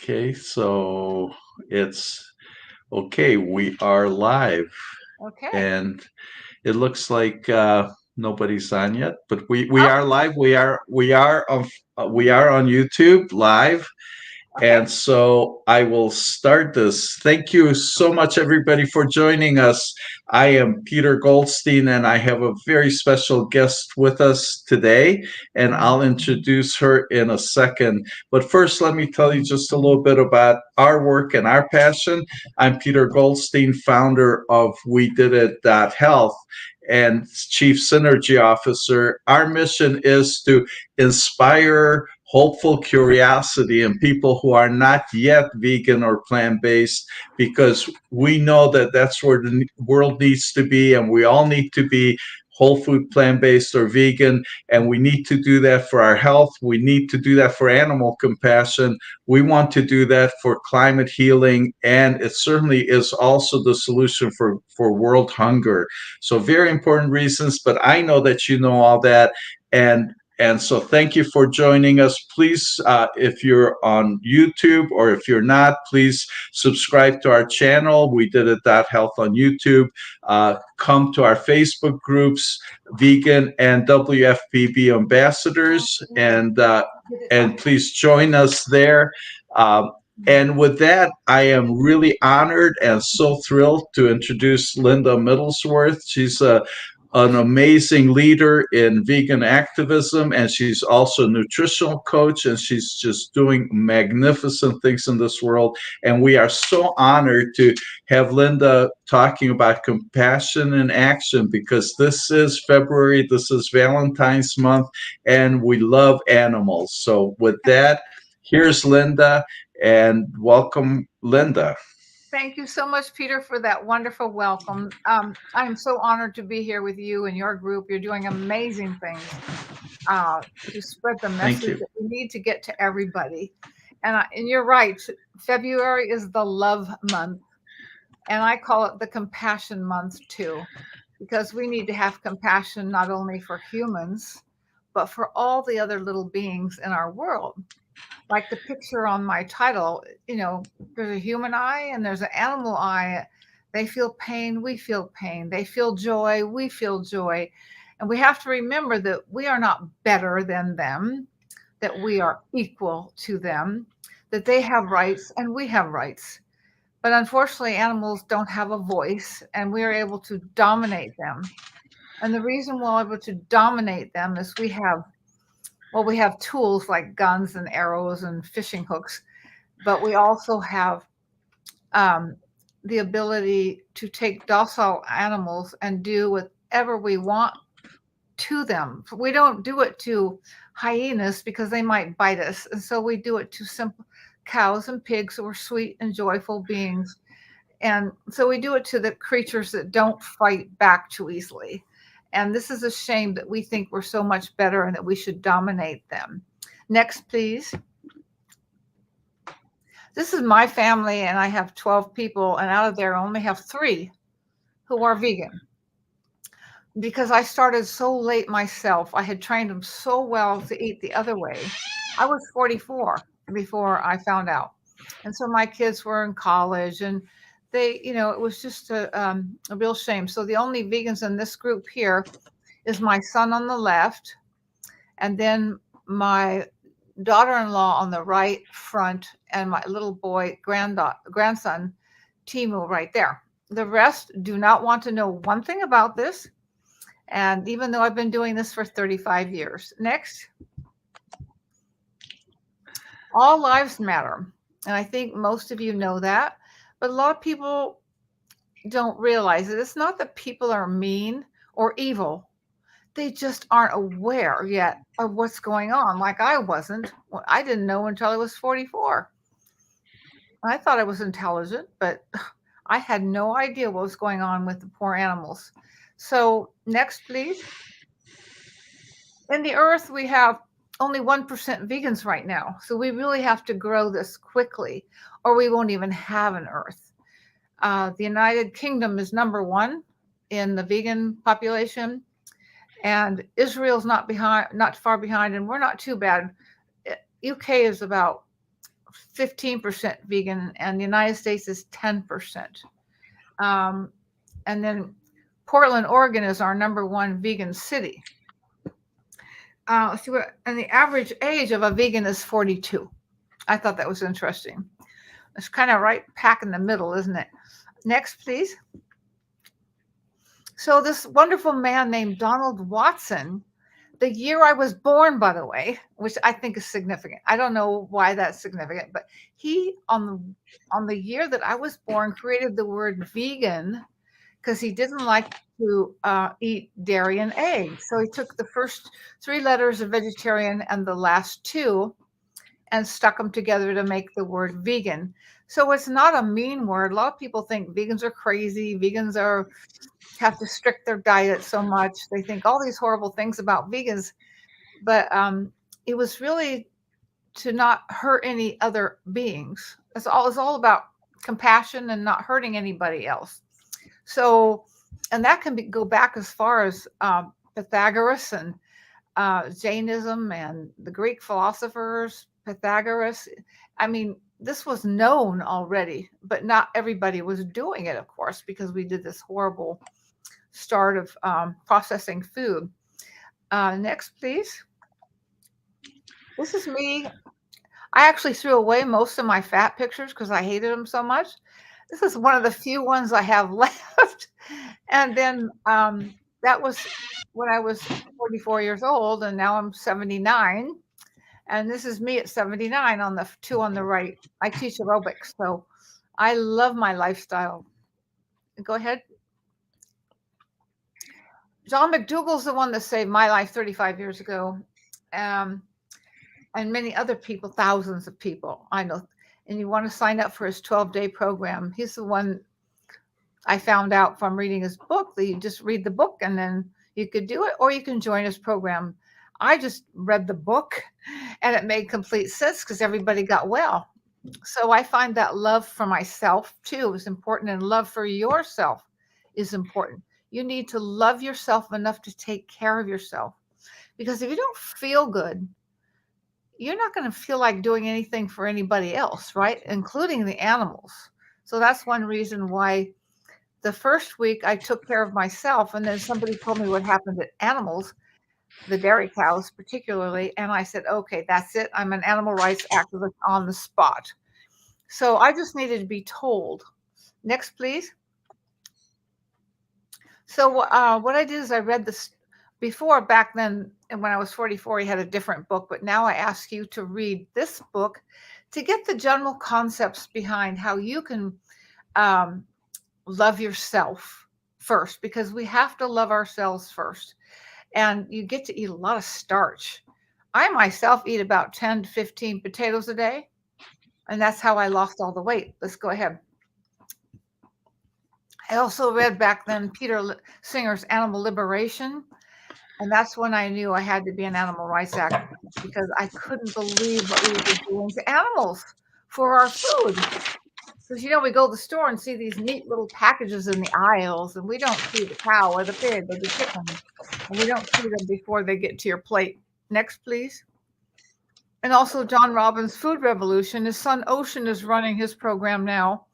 Okay, so it's okay. We are live, Okay. and it looks like nobody's on yet, but we are live. We are on YouTube live, Okay. and so I will start this. Thank you so much, everybody, for joining us. I am Peter Goldstein, and I have a very special guest with us today, and I'll introduce her in a second. But first, let me tell you just a little bit about our work and our passion. I'm Peter Goldstein, founder of We Did It Health and Chief Synergy Officer. Our mission is to inspire hopeful curiosity in people who are not yet vegan or plant-based, because we know that that's where the world needs to be, and we all need to be whole food, plant-based, or vegan, and we need to do that for our health. We need to do that for animal compassion. We want to do that for climate healing, and it certainly is also the solution for world hunger. So very important reasons, but I know that you know all that. And so thank you for joining us. Please, if you're on YouTube, or if you're not, please subscribe to our channel. We did it Health on YouTube. Come to our Facebook groups, Vegan and WFPB Ambassadors, and please join us there. Um, and with that, I am really honored and so thrilled to introduce Linda Middlesworth. She's an amazing leader in vegan activism, and she's also a nutritional coach, and she's just doing magnificent things in this world. And we are so honored to have Linda talking about compassion in action, because this is February, this is Valentine's month, and we love animals. So with that, here's Linda, and welcome, Linda. Thank you so much, Peter, for that wonderful welcome. I'm so honored to be here with you and your group. You're doing amazing things to spread the Thank message you. that we need to get to everybody. And you're right. February is the love month, and I call it the compassion month too, because we need to have compassion not only for humans, but for all the other little beings in our world. Like the picture on my title, there's a human eye and there's an animal eye. They feel pain, we feel pain. They feel joy, we feel joy. And we have to remember that we are not better than them, that we are equal to them, that they have rights and we have rights. But unfortunately, animals don't have a voice, and we are able to dominate them. And the reason we're able to dominate them is we have tools like guns and arrows and fishing hooks, but we also have um, the ability to take docile animals and do whatever we want to them. We don't do it to hyenas because they might bite us. And so we do it to simple cows and pigs who are sweet and joyful beings. And so we do it to the creatures that don't fight back too easily. And this is a shame that we think we're so much better and that we should dominate them. Next, please. This is my family, and I have 12 people, and out of there, I only have 3 who are vegan because I started so late myself. I had trained them so well to eat the other way. I was 44 before I found out. And so my kids were in college, and it was just a real shame. So the only vegans in this group here is my son on the left, and then my daughter-in-law on the right front, and my little boy grandson Timu right there. The rest do not want to know one thing about this, and even though I've been doing this for 35 years. Next. All lives matter, and I think most of you know that, but a lot of people don't realize it. It's not that people are mean or evil. They just aren't aware yet of what's going on. Like I wasn't. I didn't know until I was 44. I thought I was intelligent, but I had no idea what was going on with the poor animals. So, next, please. In the earth, we have only 1% vegans right now. So, we really have to grow this quickly, or we won't even have an earth. The United Kingdom is number 1 in the vegan population, and Israel's not far behind, and we're not too bad. UK is about 15% vegan, and the United States is 10%. And then Portland, Oregon is our number one vegan city. And the average age of a vegan is 42. I thought that was interesting. It's kind of right pack in the middle, isn't it? Next, please. So this wonderful man named Donald Watson, the year I was born, by the way, which I think is significant. I don't know why that's significant, but he on the year that I was born created the word vegan because he didn't like to eat dairy and eggs. So he took the first 3 letters of vegetarian and the last 2 and stuck them together to make the word vegan. So it's not a mean word. A lot of people think vegans are crazy. Vegans have to restrict their diet so much. They think all these horrible things about vegans, but it was really to not hurt any other beings. It's all about compassion and not hurting anybody else. So, and that can go back as far as Pythagoras and Jainism and the Greek philosophers, Pythagoras. I mean, this was known already, but not everybody was doing it, of course, because we did this horrible start of processing food. Next, please. This is me. I actually threw away most of my fat pictures because I hated them so much. This is one of the few ones I have left. And then that was when I was 44 years old, and now I'm 79. And this is me at 79 on the 2 on the right. I teach aerobics, so I love my lifestyle. Go ahead. John McDougall's the one that saved my life 35 years ago. And many other people, thousands of people I know. And you want to sign up for his 12-day program. He's the one I found out from reading his book that you just read the book and then you could do it, or you can join his program. I just read the book and it made complete sense because everybody got well. So I find that love for myself too is important, and love for yourself is important. You need to love yourself enough to take care of yourself, because if you don't feel good, you're not going to feel like doing anything for anybody else, right? Including the animals. So that's one reason why the first week I took care of myself, and then somebody told me what happened to animals, the dairy cows particularly, and I said, okay, that's it. I'm an animal rights activist on the spot. So I just needed to be told. Next, please. So what I did is I read this before. Back then, and when I was 44, he had a different book, but now I ask you to read this book to get the general concepts behind how you can love yourself first, because we have to love ourselves first. And you get to eat a lot of starch. I myself eat about 10 to 15 potatoes a day, and that's how I lost all the weight. Let's go ahead. I also read back then Peter Singer's Animal Liberation, and that's when I knew I had to be an animal rights activist, because I couldn't believe what we were doing to animals for our food. Because, we go to the store and see these neat little packages in the aisles, and we don't see the cow or the pig or the chicken, and we don't see them before they get to your plate. Next, please. And also John Robbins' Food Revolution. His son Ocean is running his program now,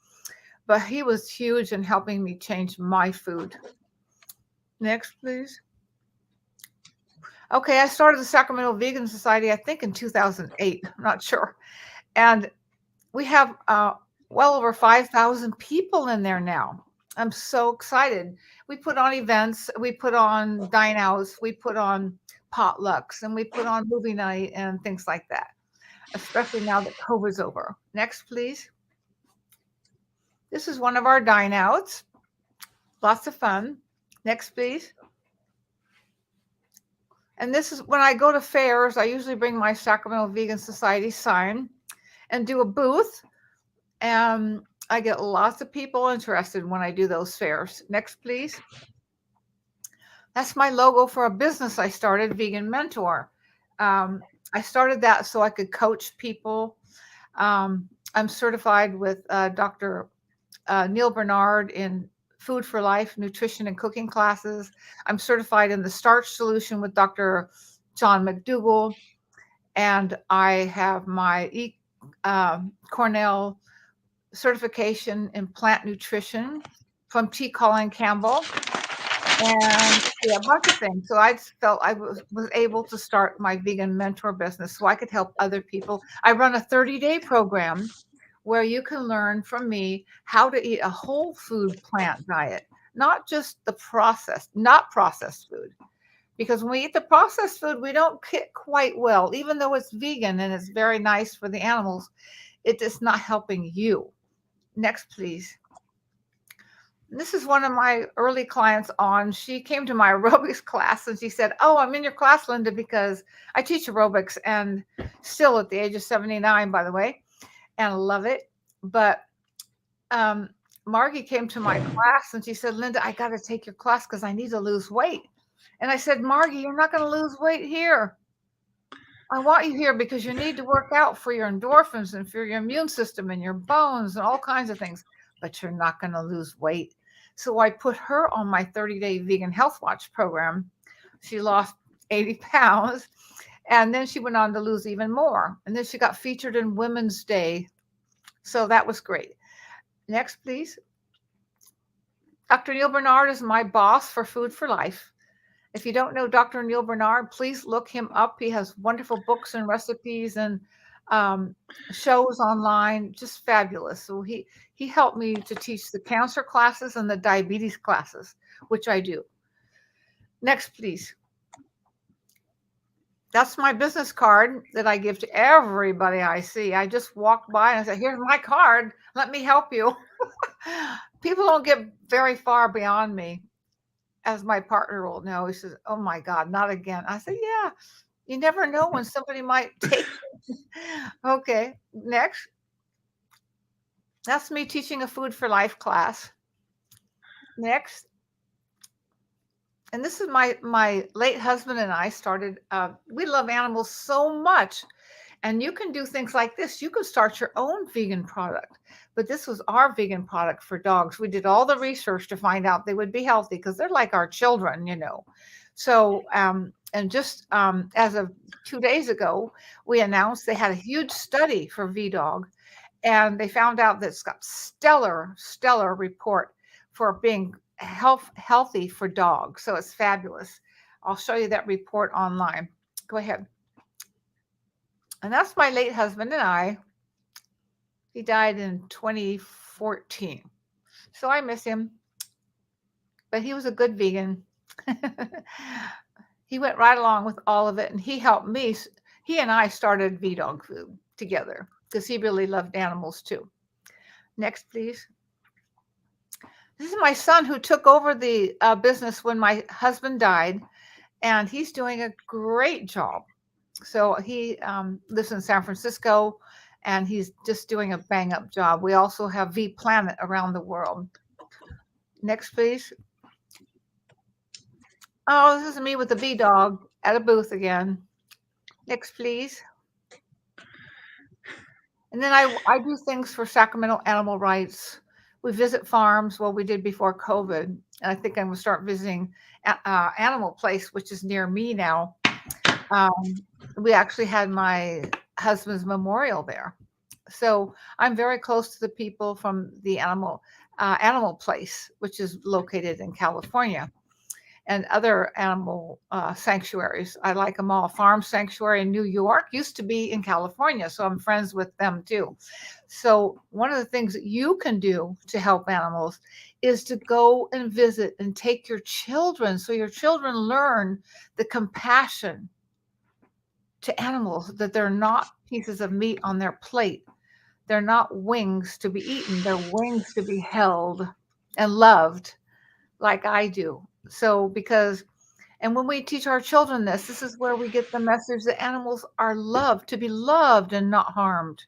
but he was huge in helping me change my food. Next, please. Okay, I started the Sacramento Vegan Society, I think in 2008. I'm not sure. And we have well over 5,000 people in there now. I'm so excited. We put on events, we put on dine outs, we put on potlucks, and we put on movie night and things like that, especially now that COVID's over. Next, please. This is one of our dine outs. Lots of fun. Next, please. And this is when I go to fairs, I usually bring my Sacramento Vegan Society sign and do a booth. And I get lots of people interested when I do those fairs. Next, please. That's my logo for a business I started, Vegan Mentor. I started that so I could coach people. I'm certified with Dr. Neil Bernard in Food for Life, nutrition and cooking classes. I'm certified in the starch solution with Dr. John McDougall. And I have my Cornell certification in plant nutrition from T. Colin Campbell, and yeah, a bunch of things. So I just felt I was able to start my vegan mentor business so I could help other people. I run a 30-day program where you can learn from me how to eat a whole food plant diet, not just not processed food. Because when we eat the processed food, we don't get quite well, even though it's vegan and it's very nice for the animals. It is not helping you. Next, please. This is one of my early clients on. She came to my aerobics class and she said, "Oh, I'm in your class, Linda, because I teach aerobics and still at the age of 79, by the way, and I love it." But Margie came to my class and she said, "Linda, I got to take your class because I need to lose weight." And I said, "Margie, you're not going to lose weight here. I want you here because you need to work out for your endorphins and for your immune system and your bones and all kinds of things, but you're not going to lose weight." So I put her on my 30-day vegan health watch program. She lost 80 pounds and then she went on to lose even more. And then she got featured in Women's Day. So that was great. Next, please. Dr. Neil Bernard is my boss for Food for Life. If you don't know Dr. Neil Bernard, please look him up. He has wonderful books and recipes and shows online, just fabulous. So he helped me to teach the cancer classes and the diabetes classes, which I do. Next, please. That's my business card that I give to everybody I see. I just walk by and I say, "Here's my card. Let me help you." People don't get very far beyond me. As my partner will know, he says, "Oh my God, not again." I said, "Yeah, you never know when somebody might take it." Okay, next. That's me teaching a Food for Life class. Next. And this is my late husband and I started. We love animals so much. And you can do things like this. You can start your own vegan product. But this was our vegan product for dogs. We did all the research to find out they would be healthy because they're like our children, you know. So, and just as of 2 days ago, we announced they had a huge study for VDog. And they found out that it's got stellar report for being healthy for dogs. So it's fabulous. I'll show you that report online. Go ahead. And that's my late husband and I. He died in 2014. So I miss him. But he was a good vegan. He went right along with all of it and he helped me. He and I started VDog Food together because he really loved animals too. Next, please. This is my son who took over the business when my husband died, and he's doing a great job. So he lives in San Francisco, and he's just doing a bang-up job. We also have V Planet around the world. Next, please. Oh, this is me with the V dog at a booth again. Next, please. And then I do things for Sacramento Animal Rights. We visit farms. Well, we did before COVID. And I think I'm going to start visiting Animal Place, which is near me now. We actually had my husband's memorial there. So I'm very close to the people from the Animal Place, which is located in California, and other animal sanctuaries. I like them all. Farm Sanctuary in New York used to be in California, so I'm friends with them too. So one of the things that you can do to help animals is to go and visit and take your children, so your children learn the compassion to animals, that they're not pieces of meat on their plate. They're not wings to be eaten. They're wings to be held and loved like I do. So and when we teach our children this is where we get the message that animals are loved, to be loved and not harmed.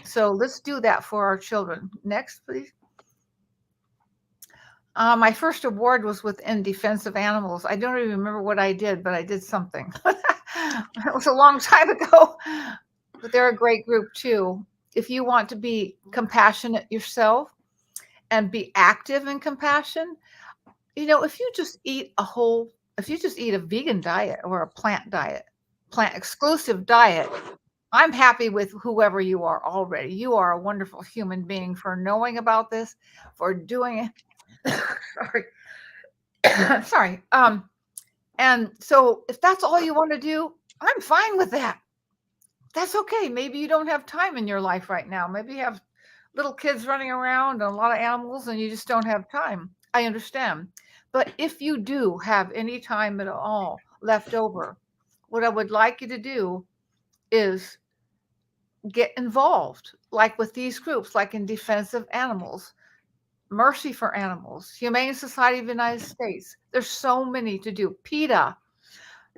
So let's do that for our children. Next, please. My first award was with In Defense of Animals. I don't even remember what I did, but I did something. It was a long time ago, but they're a great group too. If you want to be compassionate yourself and be active in compassion, if you just eat a vegan diet or a plant exclusive diet, I'm happy with whoever you are already. You are a wonderful human being for knowing about this, for doing it. Sorry. Sorry. And so if that's all you want to do, I'm fine with that. That's okay. Maybe you don't have time in your life right now. Maybe you have little kids running around and a lot of animals and you just don't have time. I understand. But if you do have any time at all left over, what I would like you to do is get involved, like with these groups, like in Defense of Animals, Mercy for Animals, Humane Society of the United States. There's so many to do. PETA.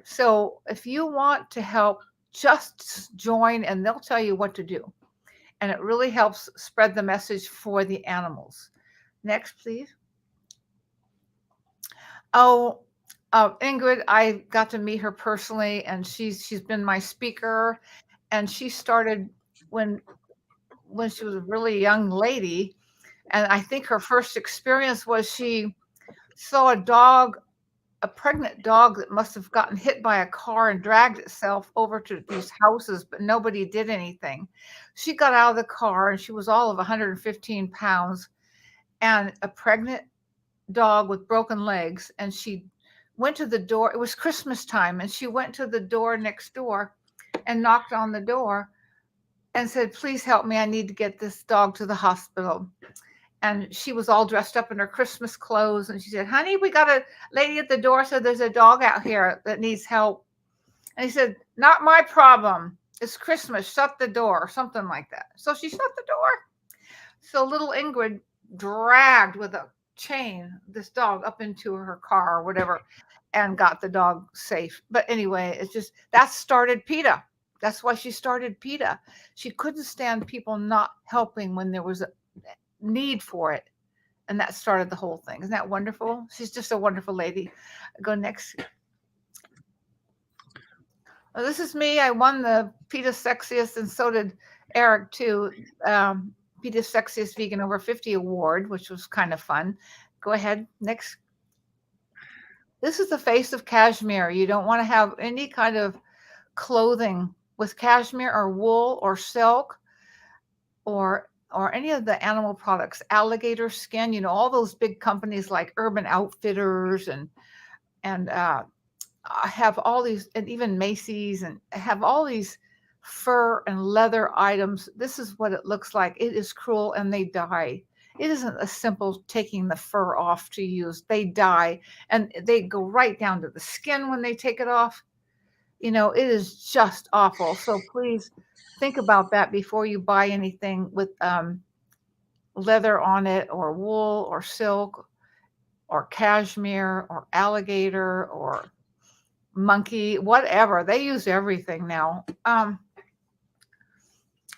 So if you want to help, just join and they'll tell you what to do. And it really helps spread the message for the animals. Next, please. Oh, Ingrid, I got to meet her personally, and she's been my speaker, and she started when she was a really young lady, and I think her first experience was she saw a pregnant dog that must have gotten hit by a car and dragged itself over to these houses, but nobody did anything. She got out of the car and she was all of 115 pounds and a pregnant dog with broken legs. And she went to the door. It was Christmas time. And she went to the door next door and knocked on the door and said, "Please help me. I need to get this dog to the hospital." And she was all dressed up in her Christmas clothes. And she said, "Honey, we got a lady at the door said there's a dog out here that needs help." And he said, "Not my problem. It's Christmas. Shut the door," or something like that. So she shut the door. So little Ingrid dragged with a chain this dog up into her car or whatever and got the dog safe. But anyway, it's just that started PETA. That's why she started PETA. She couldn't stand people not helping when there was a need for it. And that started the whole thing. Isn't that wonderful? She's just a wonderful lady. Go next. Well, this is me. I won the PETA Sexiest, and so did Eric too. PETA Sexiest Vegan Over 50 award, which was kind of fun. Go ahead. Next. This is the face of cashmere. You don't want to have any kind of clothing with cashmere or wool or silk or any of the animal products, alligator skin, all those big companies like Urban Outfitters and have all these, and even Macy's, and have all these fur and leather items. This is what it looks like. It is cruel and they die. It isn't a simple taking the fur off to use. They die and they go right down to the skin when they take it off. It is just awful. So please think about that before you buy anything with leather on it or wool or silk or cashmere or alligator or monkey, whatever. They use everything now.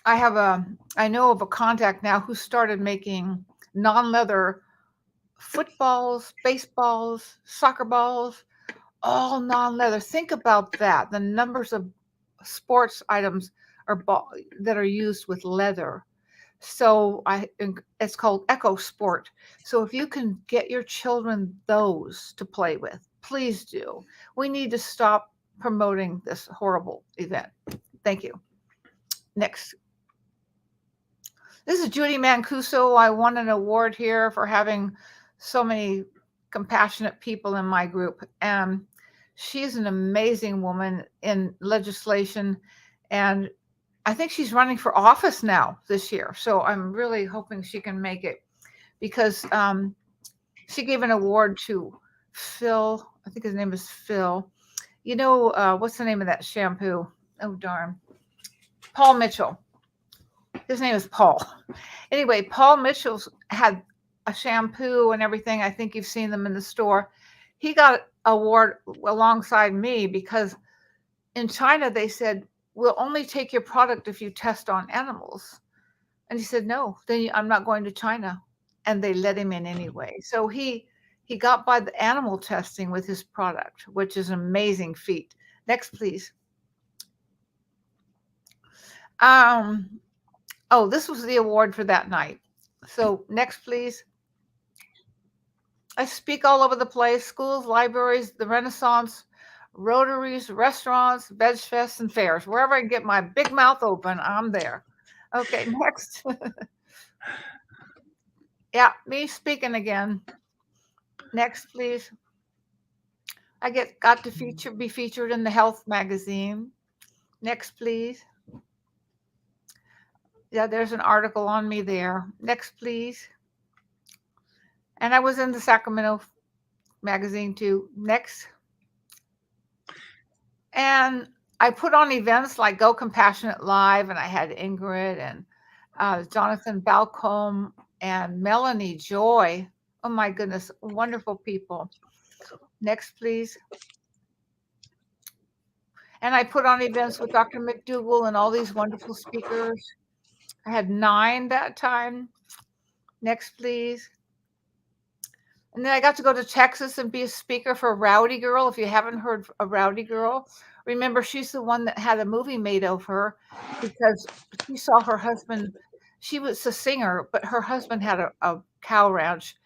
I know of a contact now who started making non-leather footballs, baseballs, soccer balls, all non-leather. Think about that. The numbers of sports items that are used with leather. So it's called Eco Sport. So if you can get your children those to play with, please do. We need to stop promoting this horrible event. Thank you. Next. This is Judy Mancuso. I won an award here for having so many compassionate people in my group. She's an amazing woman in legislation, and I think she's running for office now this year. So I'm really hoping she can make it because she gave an award to Phil. I think his name is Phil. What's the name of that shampoo? Oh, darn. Paul Mitchell. His name is Paul. Anyway, Paul Mitchell's had a shampoo and everything. I think you've seen them in the store. He got an award alongside me because in China, they said, "We'll only take your product if you test on animals." And he said, "No, then I'm not going to China." And they let him in anyway. So he got by the animal testing with his product, which is an amazing feat. Next, please. This was the award for that night. So next, please. I speak all over the place, schools, libraries, the Renaissance, Rotaries, restaurants, veg fests, and fairs. Wherever I can get my big mouth open, I'm there. Okay, next. Yeah, me speaking again. Next, please. I got to be featured in the health magazine. Next, please. Yeah, there's an article on me there. Next, please. And I was in the Sacramento magazine too. Next. And I put on events like Go Compassionate Live, and I had Ingrid and Jonathan Balcombe and Melanie Joy. Oh my goodness, wonderful people. Next, please. And I put on events with Dr. McDougall and all these wonderful speakers. I had 9 that time. Next, please. And then I got to go to Texas and be a speaker for Rowdy Girl. If you haven't heard of Rowdy Girl, remember she's the one that had a movie made of her because she saw her husband. She was a singer, but her husband had a cow ranch,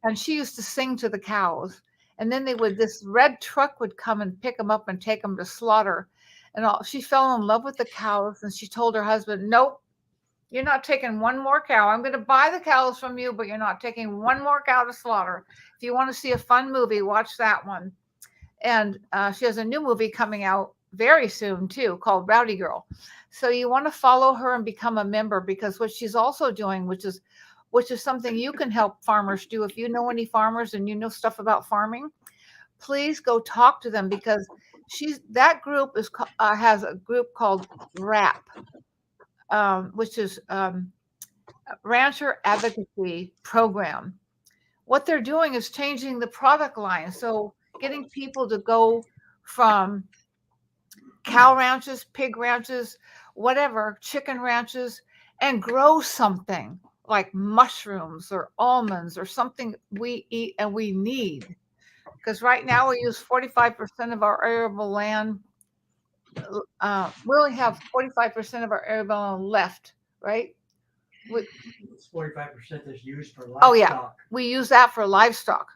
and she used to sing to the cows. And then this red truck would come and pick them up and take them to slaughter. And she fell in love with the cows, and she told her husband, "Nope, you're not taking one more cow. I'm going to buy the cows from you, but you're not taking one more cow to slaughter. If you want to see a fun movie, watch that one." And she has a new movie coming out very soon too, called Rowdy Girl. So you want to follow her and become a member, because what she's also doing, which is something you can help farmers do. If you know any farmers and you know stuff about farming, please go talk to them, because that group has a group called RAP, which is Rancher Advocacy Program. What they're doing is changing the product line. So getting people to go from cow ranches, pig ranches, whatever, chicken ranches, and grow something like mushrooms or almonds or something we eat and we need. Because right now we use 45% of our arable land. We only have 45% of our arable land left, right? It's 45% that's used for livestock. Oh yeah, we use that for livestock.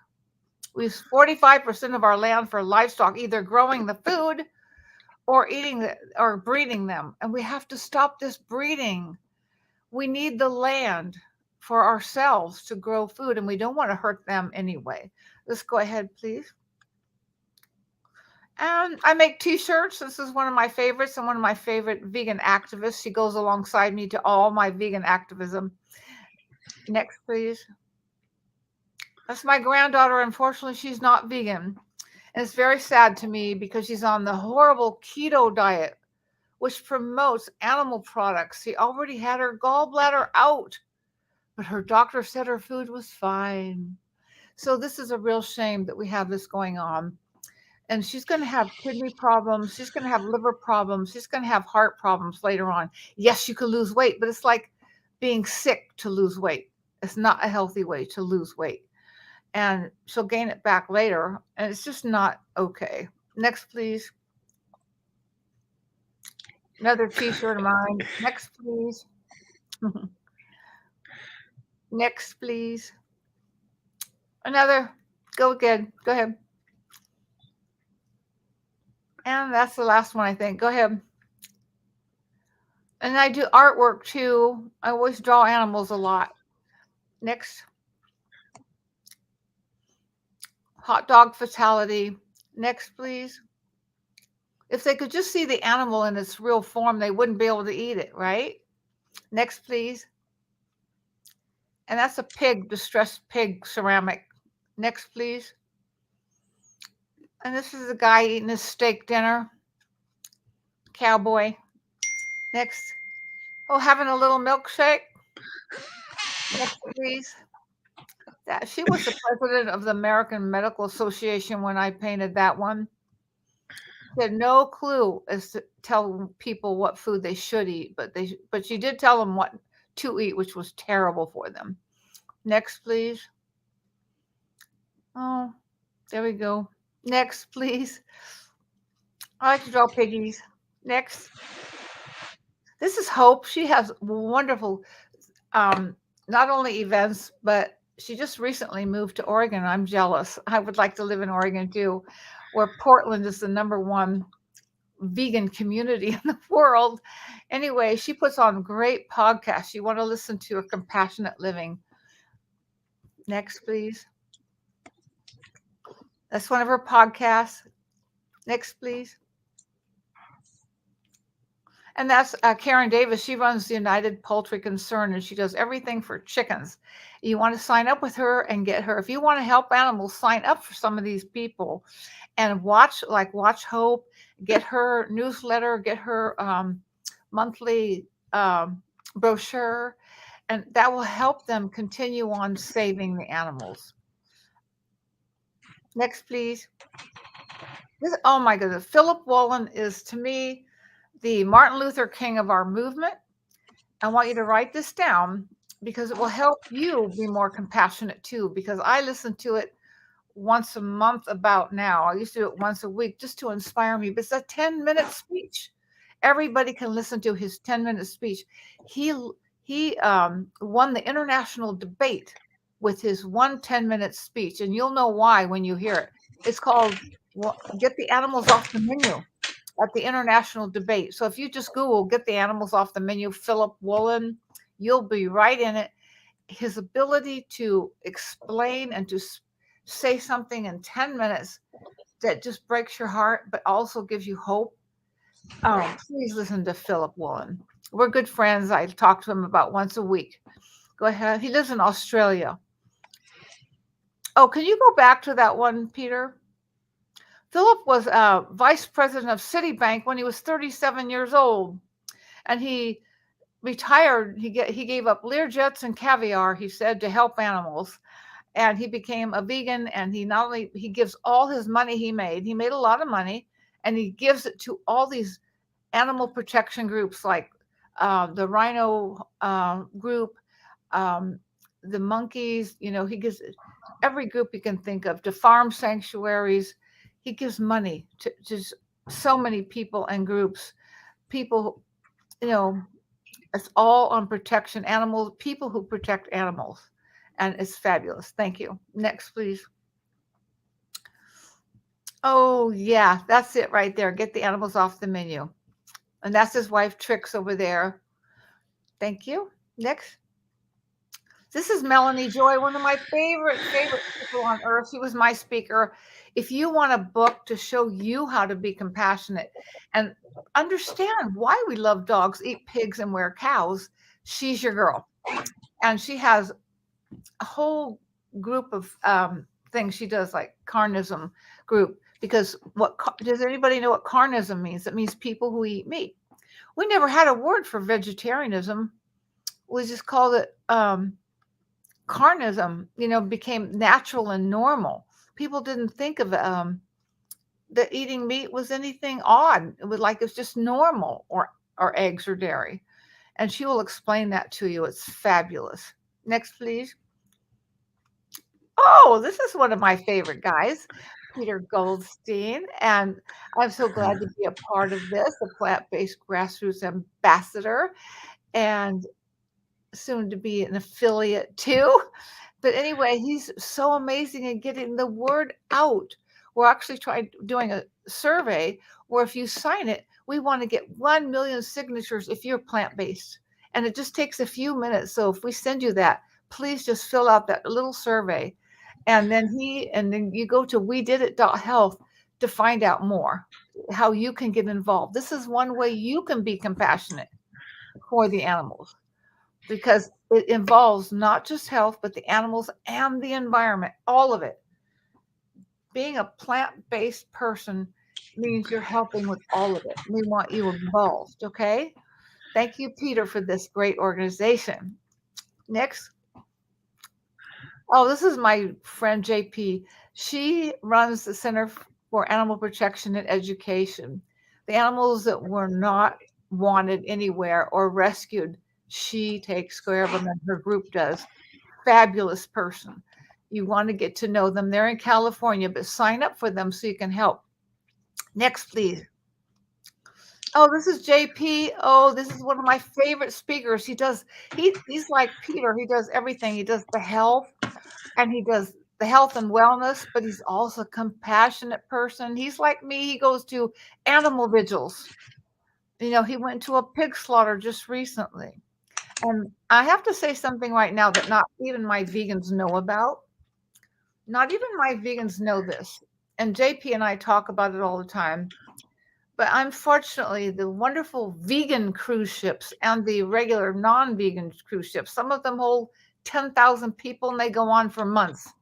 We use 45% of our land for livestock, either growing the food or or breeding them. And we have to stop this breeding. We need the land for ourselves to grow food, and we don't want to hurt them anyway. Let's go ahead, please. And I make t-shirts. This is one of my favorites and one of my favorite vegan activists. She goes alongside me to all my vegan activism. Next, please. That's my granddaughter. Unfortunately, she's not vegan. And it's very sad to me because she's on the horrible keto diet, which promotes animal products. She already had her gallbladder out, but her doctor said her food was fine. So this is a real shame that we have this going on. And she's going to have kidney problems. She's going to have liver problems. She's going to have heart problems later on. Yes, you can lose weight, but it's like being sick to lose weight. It's not a healthy way to lose weight. And she'll gain it back later. And it's just not okay. Next, please. Another t-shirt of mine. Next, please. Next, please. Another. Go again. Go ahead. And that's the last one, I think. Go ahead. And I do artwork too. I always draw animals a lot. Next. Hot dog fatality. Next, please. If they could just see the animal in its real form, they wouldn't be able to eat it, right? Next, please. And that's a pig, distressed pig ceramic. Next, please. And this is a guy eating his steak dinner. Cowboy. Next. Oh, having a little milkshake. Next, please. She was the president of the American Medical Association when I painted that one. She had no clue as to tell people what food they should eat, but she did tell them what to eat, which was terrible for them. Next, please. Oh, there we go. Next, please. I like to draw piggies. Next. This is Hope. She has wonderful, not only events, but she just recently moved to Oregon. I'm jealous. I would like to live in Oregon too. where Portland is the #1 vegan community in the world. Anyway, she puts on great podcasts. You want to listen to her Compassionate Living. Next, please. That's one of her podcasts. Next, please. And that's Karen Davis. She runs the United Poultry Concern, and she does everything for chickens. You want to sign up with her and get her. If you want to help animals, sign up for some of these people and watch Hope, get her newsletter, get her monthly brochure, and that will help them continue on saving the animals. Next, please. Oh my goodness. Philip Wollen is, to me, the Martin Luther King of our movement. I want you to write this down because it will help you be more compassionate too, because I listen to it once a month about now. I used to do it once a week just to inspire me, but it's a 10-minute speech. Everybody can listen to his 10-minute speech. He won the international debate with his 10-minute speech, and you'll know why when you hear it. It's called Get the Animals Off the Menu at the international debate. So if you just Google Get the Animals Off the Menu, Philip Wollen, you'll be right in it. His ability to explain and to say something in 10 minutes that just breaks your heart, but also gives you hope. Please listen to Philip Wollen. We're good friends. I talk to him about once a week. Go ahead. He lives in Australia. Oh, can you go back to that one, Peter? Philip was vice president of Citibank when he was 37 years old, and he retired. He gave up Learjets and caviar, he said, to help animals, and he became a vegan. And he gives all his money he made a lot of money, and he gives it to all these animal protection groups like the rhino group, the monkeys. He gives every group you can think of, to farm sanctuaries. He gives money to so many people and groups. People, it's all on protection, animals, people who protect animals. And it's fabulous. Thank you. Next, please. Oh, yeah, that's it right there. Get the Animals Off the Menu. And that's his wife, Trix, over there. Thank you. Next. This is Melanie Joy, one of my favorite people on earth. She was my speaker. If you want a book to show you how to be compassionate and understand why we love dogs, eat pigs, and wear cows, she's your girl. And she has a whole group of things she does, like carnism group. Because does anybody know what carnism means? It means people who eat meat. We never had a word for vegetarianism. We just called it carnism. Became natural and normal. People didn't think of that eating meat was anything odd. It was just normal, or eggs or dairy. And she will explain that to you. It's fabulous. Next, please. Oh, this is one of my favorite guys, Peter Goldstein. And I'm so glad to be a part of this, the plant-based grassroots ambassador, and soon to be an affiliate too. But anyway, he's so amazing in getting the word out. We're actually doing a survey where if you sign it, we want to get 1 million signatures if you're plant-based. And it just takes a few minutes. So if we send you that, please just fill out that little survey. And then you go to wedidit.health to find out more, how you can get involved. This is one way you can be compassionate for the animals, because it involves not just health, but the animals and the environment, all of it. Being a plant-based person means you're helping with all of it. We want you involved, okay? Thank you, Peter, for this great organization. Next. Oh, this is my friend, JP. She runs the Center for Animal Protection and Education. The animals that were not wanted anywhere or rescued, she takes care of them, and her group does. Fabulous person. You want to get to know them. They're in California, but sign up for them so you can help. Next, please. Oh, this is JP. Oh, this is one of my favorite speakers. He's like Peter. He does everything. He does the health, and he does the health and wellness, but he's also a compassionate person. He's like me. He goes to animal vigils. He went to a pig slaughter just recently. And I have to say something right now that not even my vegans know about. Not even my vegans know this. And JP and I talk about it all the time. But unfortunately, the wonderful vegan cruise ships and the regular non-vegan cruise ships, some of them hold 10,000 people and they go on for months.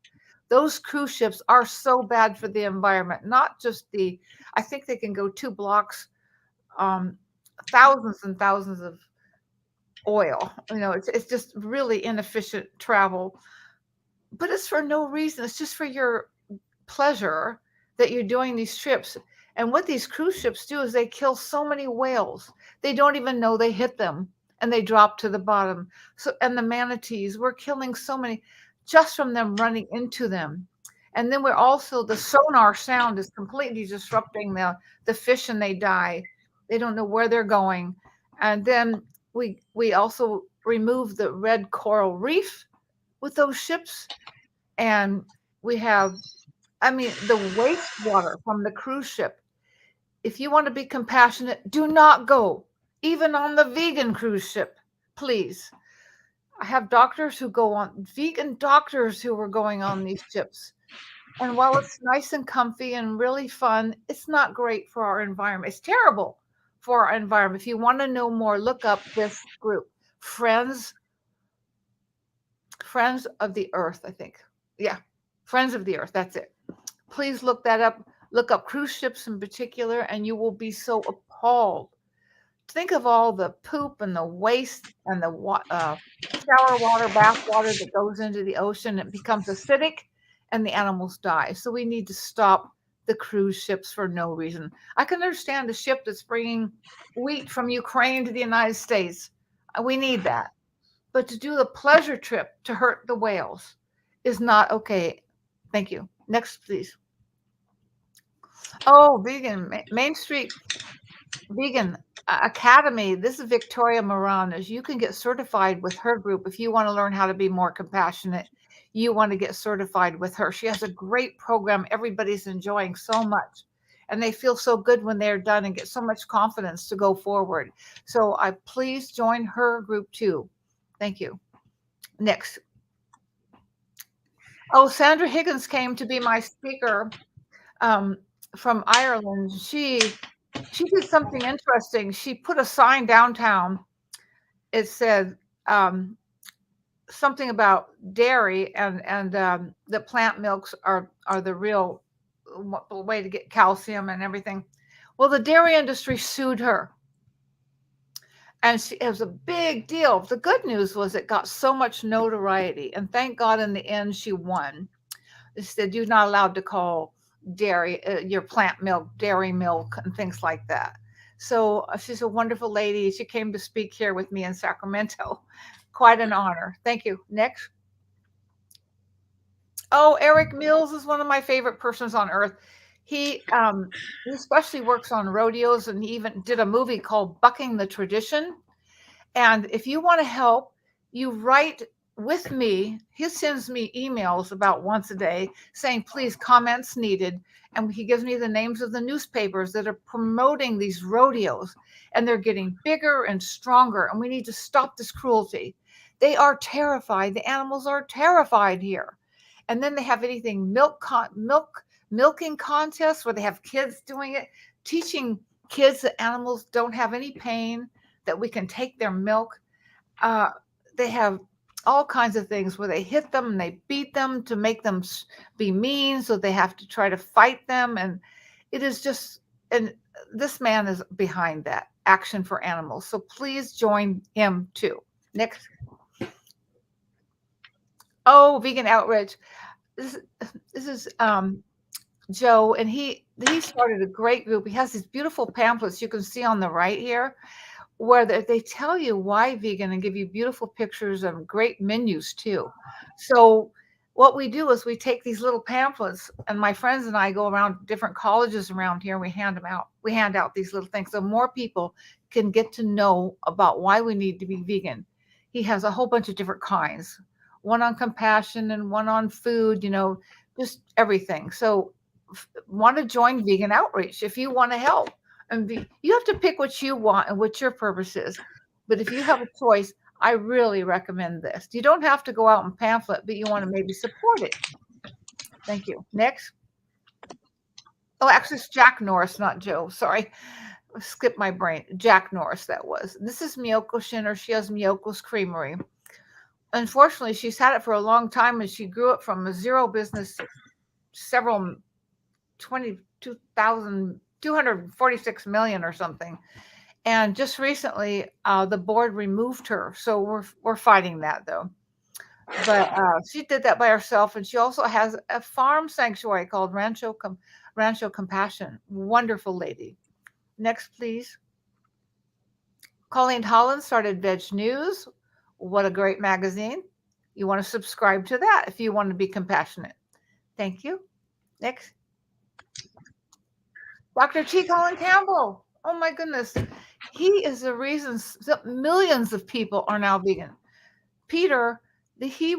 Those cruise ships are so bad for the environment, not just I think they can go 2 blocks, thousands and thousands of oil. It's just really inefficient travel, but it's for no reason. It's just for your pleasure that you're doing these trips. And what these cruise ships do is they kill so many whales. They don't even know they hit them and they drop to the bottom. And the manatees, we're killing so many just from them running into them. And then the sonar sound is completely disrupting the fish and they die. They don't know where they're going. And then we also remove the red coral reef with those ships. And we have, the wastewater from the cruise ship. If you want to be compassionate, do not go, even on the vegan cruise ship, please. I have vegan doctors who are going on these ships. And while it's nice and comfy and really fun, it's not great for our environment. It's terrible for our environment. If you want to know more, look up this group, Friends of the Earth, I think. Yeah, Friends of the Earth. That's it. Please look that up. Look up cruise ships in particular, and you will be so appalled. Think of all the poop and the waste and the shower water, bath water that goes into the ocean. It becomes acidic and the animals die. So we need to stop the cruise ships for no reason. I can understand a ship that's bringing wheat from Ukraine to the United States. We need that. But to do the pleasure trip to hurt the whales is not okay. Thank you. Next, please. Oh, vegan, Main Street Vegan Academy. This is Victoria Moranas. You can get certified with her group if you want to learn how to be more compassionate. You want to get certified with her. She has a great program. Everybody's enjoying so much. And they feel so good when they're done and get so much confidence to go forward. So please join her group too. Thank you. Next. Oh, Sandra Higgins came to be my speaker from Ireland. She did something interesting. She put a sign downtown. It said something about dairy and the plant milks are the real way to get calcium and everything. Well, the dairy industry sued her. And it was a big deal. The good news was it got so much notoriety. And thank God in the end she won. They said you're not allowed to call dairy, your plant milk, dairy milk, and things like that. So she's a wonderful lady. She came to speak here with me in Sacramento. Quite an honor. Thank you. Next. Oh, Eric Mills is one of my favorite persons on earth. He especially works on rodeos, and he even did a movie called Bucking the Tradition. And if you want to help, you write with me. He sends me emails about once a day saying, please, comments needed. And he gives me the names of the newspapers that are promoting these rodeos. And they're getting bigger and stronger. And we need to stop this cruelty. They are terrified. The animals are terrified here. And then they have anything milking contests where they have kids doing it, teaching kids that animals don't have any pain, that we can take their milk. They have all kinds of things where they hit them and they beat them to make them be mean. So they have to try to fight them. And it is just, and this man is behind that Action for Animals. So please join him too. Next. Oh, Vegan Outrage. This is Joe, and he started a great group. He has these beautiful pamphlets you can see on the right here, where they tell you why vegan and give you beautiful pictures and great menus too. So what we do is we take these little pamphlets, and my friends and I go around different colleges around here and we hand them out. We hand out these little things so more people can get to know about why we need to be vegan. He has a whole bunch of different kinds. one on compassion and one on food, just everything. So want to join Vegan Outreach if you want to help. And you have to pick what you want and what your purpose is. But if you have a choice, I really recommend this. You don't have to go out and pamphlet, but you want to maybe support it. Thank you. Next. Oh, actually, it's Jack Norris, not Joe. Sorry. Skip my brain. Jack Norris, that was. This is Miyoko Shinner. She has Miyoko's Creamery. Unfortunately, she's had it for a long time, and she grew it from a zero business, several 246 million or something. And just recently, the board removed her. So we're fighting that, though. But she did that by herself, and she also has a farm sanctuary called Rancho Compassion. Wonderful lady. Next, please. Colleen Holland started Veg News. What a great magazine. You want to subscribe to that if you want to be compassionate. Thank you. Next. Dr. T. Colin Campbell. Oh my goodness. He is the reason millions of people are now vegan. Peter, he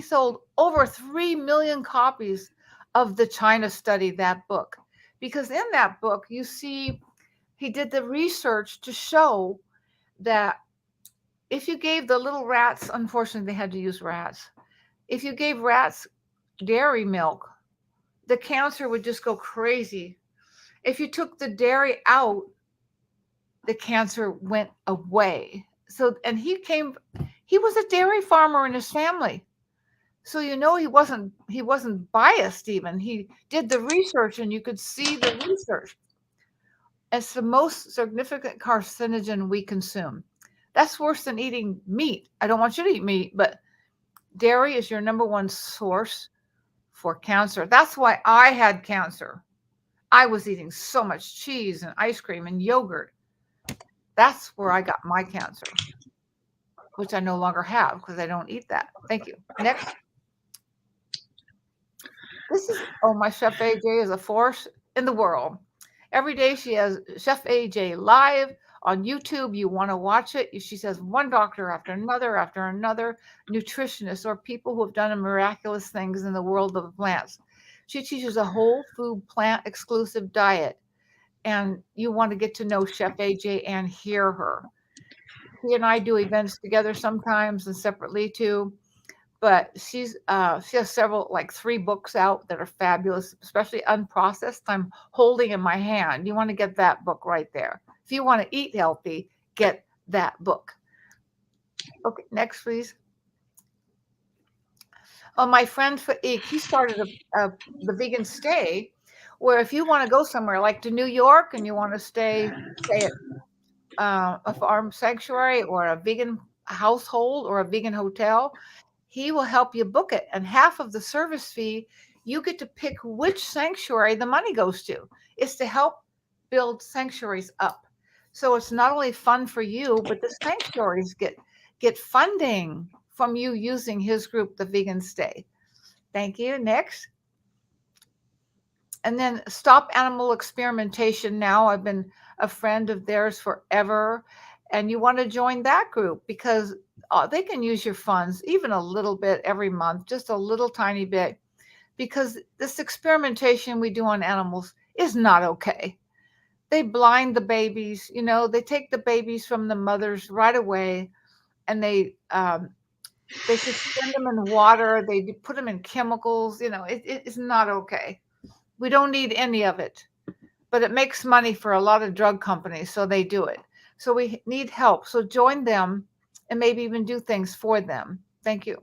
sold over 3 million copies of the China Study, that book. Because in that book, you see, he did the research to show that if you gave the little rats, unfortunately, they had to use rats. If you gave rats dairy milk, the cancer would just go crazy. If you took the dairy out, the cancer went away. So, and he was a dairy farmer in his family. So, he wasn't biased even. He did the research and you could see the research. It's the most significant carcinogen we consume. That's worse than eating meat. I don't want you to eat meat, but dairy is your number one source for cancer. That's why I had cancer. I was eating so much cheese and ice cream and yogurt. That's where I got my cancer, which I no longer have because I don't eat that. Thank you. Next. My Chef AJ is a force in the world. Every day she has Chef AJ live on YouTube. You want to watch it. She says one doctor after another nutritionist or people who have done miraculous things in the world of plants. She teaches a whole food plant exclusive diet. And you want to get to know Chef AJ and hear her. She and I do events together sometimes and separately too. But she has several, like 3 books out that are fabulous, especially Unprocessed. I'm holding in my hand. You want to get that book right there. If you want to eat healthy, get that book. Okay, next, please. Oh, my friend Faik, he started the Vegan Stay, where if you want to go somewhere like to New York and you want to stay at a farm sanctuary or a vegan household or a vegan hotel, he will help you book it. And half of the service fee, you get to pick which sanctuary the money goes to. It's to help build sanctuaries up. So it's not only fun for you, but the sanctuaries get funding from you using his group, the Vegan Stay. Thank you. Next. And then Stop Animal Experimentation Now. I've been a friend of theirs forever. And you want to join that group because they can use your funds even a little bit every month, just a little tiny bit, because this experimentation we do on animals is not okay. They blind the babies, they take the babies from the mothers right away, and they suspend them in water. They put them in chemicals. It's not okay. We don't need any of it, but it makes money for a lot of drug companies, so they do it. So we need help. So join them and maybe even do things for them. Thank you.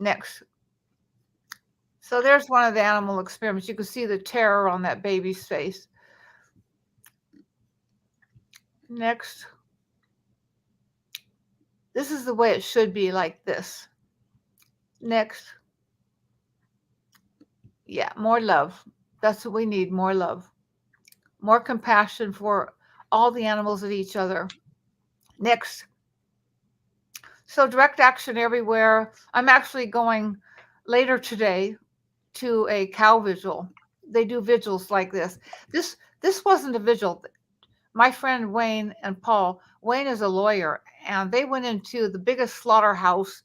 Next. So there's one of the animal experiments. You can see the terror on that baby's face. Next. This is the way it should be, like this. Next. Yeah, more love. That's what we need, more love. More compassion for all the animals and each other. Next. So direct action everywhere. I'm actually going later today to a cow vigil. They do vigils like this. This wasn't a vigil. my friend Wayne and Paul. Wayne is a lawyer, and they went into the biggest slaughterhouse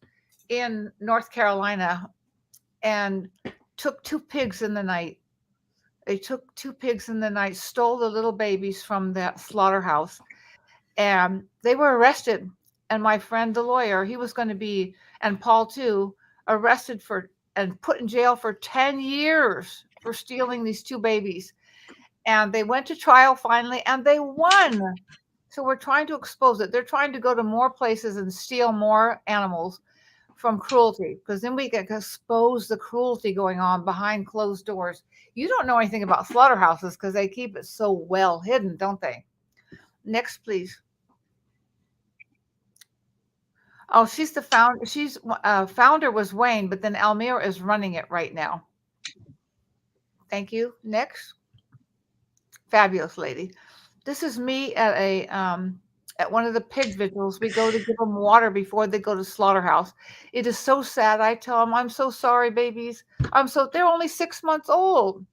in North Carolina and took two pigs in the night. They took two pigs in the night, stole the little babies from that slaughterhouse, and they were arrested. And my friend, the lawyer, he was going to be, and Paul too, arrested for and put in jail for 10 years for stealing these two babies. And they went to trial finally, and they won. So we're trying to expose it. They're trying to go to more places and steal more animals from cruelty, because then we can expose the cruelty going on behind closed doors. You don't know anything about slaughterhouses because they keep it so well hidden, don't they? Next, please. Oh, she's the founder. She's founder was Wayne, but then Almira is running it right now. Thank you. Next. Fabulous lady. This is me at one of the pig vigils. We go to give them water before they go to slaughterhouse. It is so sad. I tell them, I'm so sorry, babies. They're only 6 months old.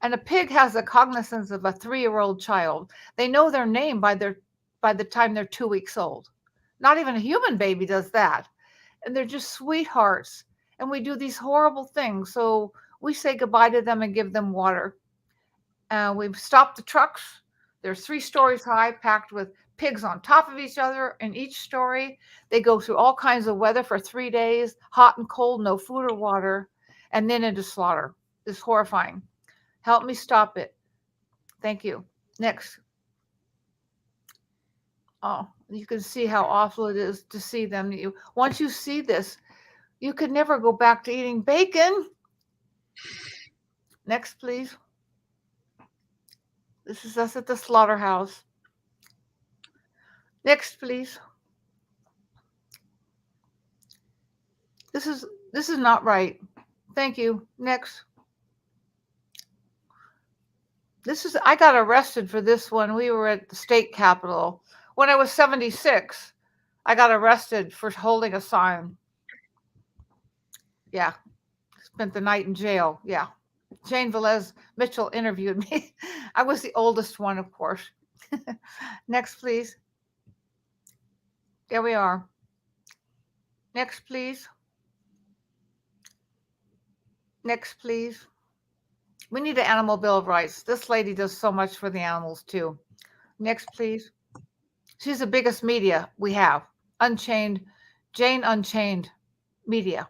And a pig has a cognizance of a 3-year-old child. They know their name by the time they're 2 weeks old. Not even a human baby does that. And they're just sweethearts. And we do these horrible things. So we say goodbye to them and give them water. We've stopped the trucks. They're 3 stories high, packed with pigs on top of each other in each story. They go through all kinds of weather for 3 days, hot and cold, no food or water, and then into slaughter. It's horrifying. Help me stop it. Thank you. Next. Oh, you can see how awful it is to see them. Once you see this, you could never go back to eating bacon. Next, please. This is us at the slaughterhouse. Next, please. This is not right. Thank you. Next. I got arrested for this one. We were at the state capitol. When I was 76, I got arrested for holding a sign. Yeah. Spent the night in jail. Yeah. Jane Velez Mitchell interviewed me. I was the oldest one, of course. Next, please. There we are. Next, please. Next, please. We need an animal bill of rights. This lady does so much for the animals, too. Next, please. She's the biggest media we have. Unchained, Jane Unchained media.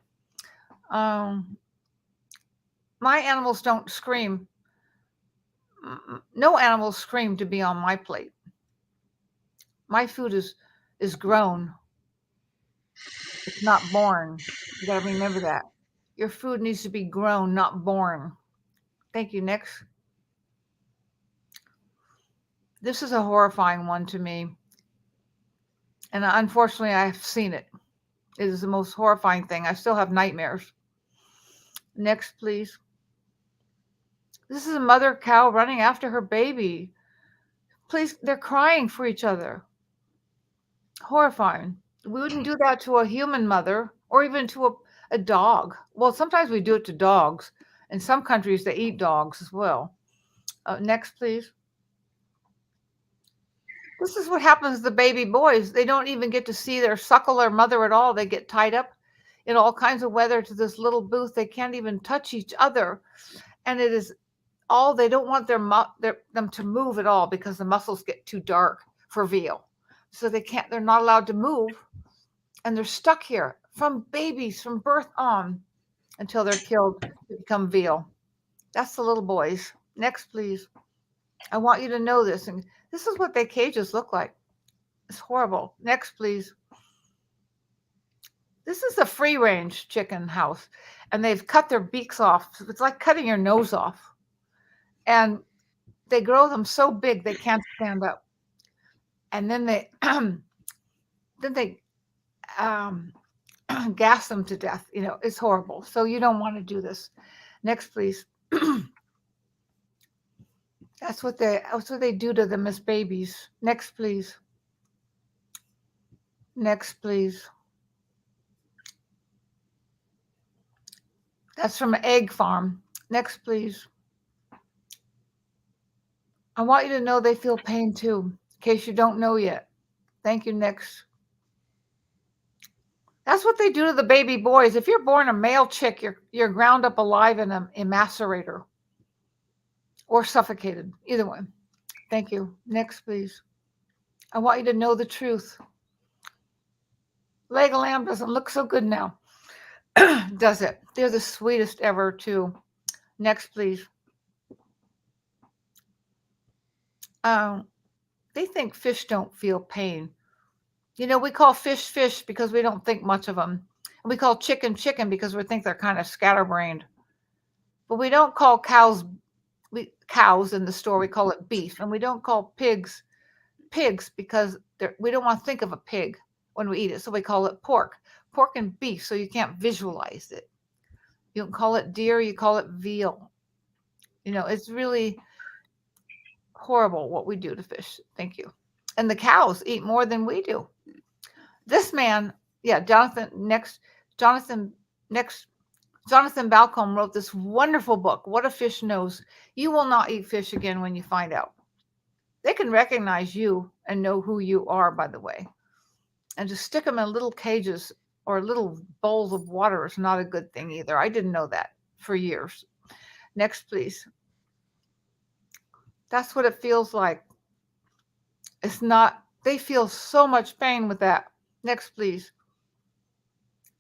My animals don't scream. No animals scream to be on my plate. My food is grown. It's not born. You got to remember that. Your food needs to be grown, not born. Thank you. Next. This is a horrifying one to me. And unfortunately, I've seen it. It is the most horrifying thing. I still have nightmares. Next, please. This is a mother cow running after her baby. Please, they're crying for each other. Horrifying. We wouldn't do that to a human mother or even to a dog. Well, sometimes we do it to dogs. In some countries, they eat dogs as well. Next, please. This is what happens to the baby boys. They don't even get to see their suckle their mother at all. They get tied up in all kinds of weather to this little booth. They can't even touch each other. And it is all, they don't want them to move at all because the muscles get too dark for veal. So they're not allowed to move. And they're stuck here from babies, from birth on, until they're killed to become veal. That's the little boys. Next, please. I want you to know this. And this is what their cages look like. It's horrible. Next, please. This is a free range chicken house. And they've cut their beaks off. It's like cutting your nose off. And they grow them so big they can't stand up. And then they gas them to death. It's horrible. So you don't want to do this. Next, please. That's what they do to them as babies. Next, please. Next, please. That's from an egg farm. Next, please. I want you to know they feel pain too, in case you don't know yet. Thank you. Next. That's what they do to the baby boys. If you're born a male chick, you're ground up alive in a macerator or suffocated. Either one. Thank you. Next, please. I want you to know the truth. Leg of lamb doesn't look so good now, does it? They're the sweetest ever, too. Next, please. They think fish don't feel pain. You know, we call fish fish because we don't think much of them. And we call chicken chicken because we think they're kind of scatterbrained. But we don't call cows in the store. We call it beef. And we don't call pigs because we don't want to think of a pig when we eat it. So we call it pork and beef. So you can't visualize it. You don't call it deer. You call it veal. You know, it's really horrible what we do to fish. Thank you. And the cows eat more than we do. This man, Jonathan Balcombe wrote this wonderful book, What a Fish Knows. You will not eat fish again when you find out. They can recognize you and know who you are, by the way. And to stick them in little cages or little bowls of water is not a good thing either. I didn't know that for years. Next, please. That's what it feels like. It's not, they feel so much pain with that. Next, please.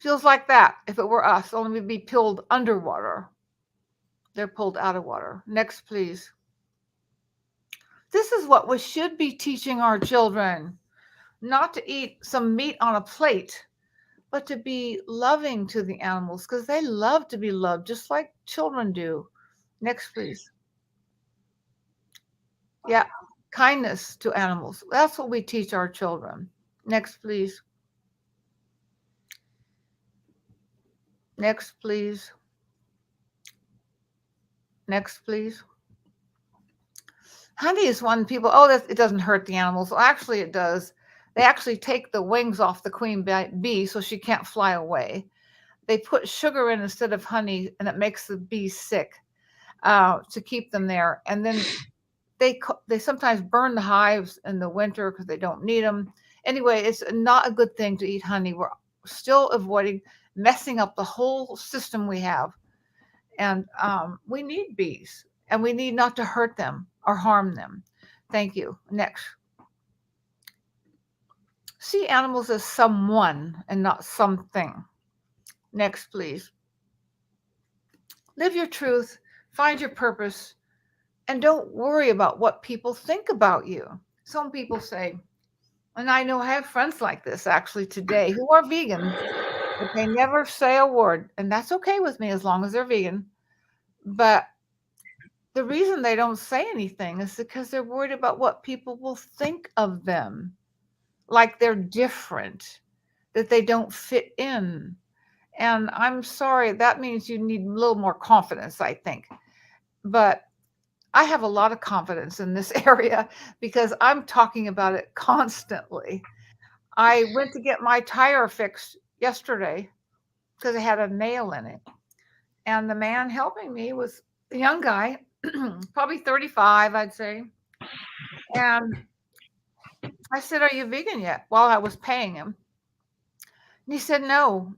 Feels like that if it were us, only we'd be pulled underwater. They're pulled out of water. Next, please. This is what we should be teaching our children. Not to eat some meat on a plate, but to be loving to the animals because they love to be loved just like children do. Next, please. Yeah, kindness to animals. That's what we teach our children. Next, please. Next, please. Next, please. Honey is one people, it doesn't hurt the animals. Well, actually, it does. They actually take the wings off the queen bee so she can't fly away. They put sugar in instead of honey, and it makes the bees sick to keep them there. And then they sometimes burn the hives in the winter because they don't need them. Anyway, it's not a good thing to eat honey. We're still avoiding messing up the whole system we have. And we need bees, and we need not to hurt them or harm them. Thank you. Next. See animals as someone and not something. Next, please. Live your truth, find your purpose, and don't worry about what people think about you. Some people say, and I know I have friends like this actually today who are vegan, but they never say a word. And that's okay with me as long as they're vegan. But the reason they don't say anything is because they're worried about what people will think of them. Like they're different, that they don't fit in. And I'm sorry, that means you need a little more confidence, I think. But I have a lot of confidence in this area because I'm talking about it constantly. I went to get my tire fixed yesterday because it had a nail in it. And the man helping me was a young guy, probably 35, I'd say. And I said, "Are you vegan yet?" While I was paying him. And he said, "No."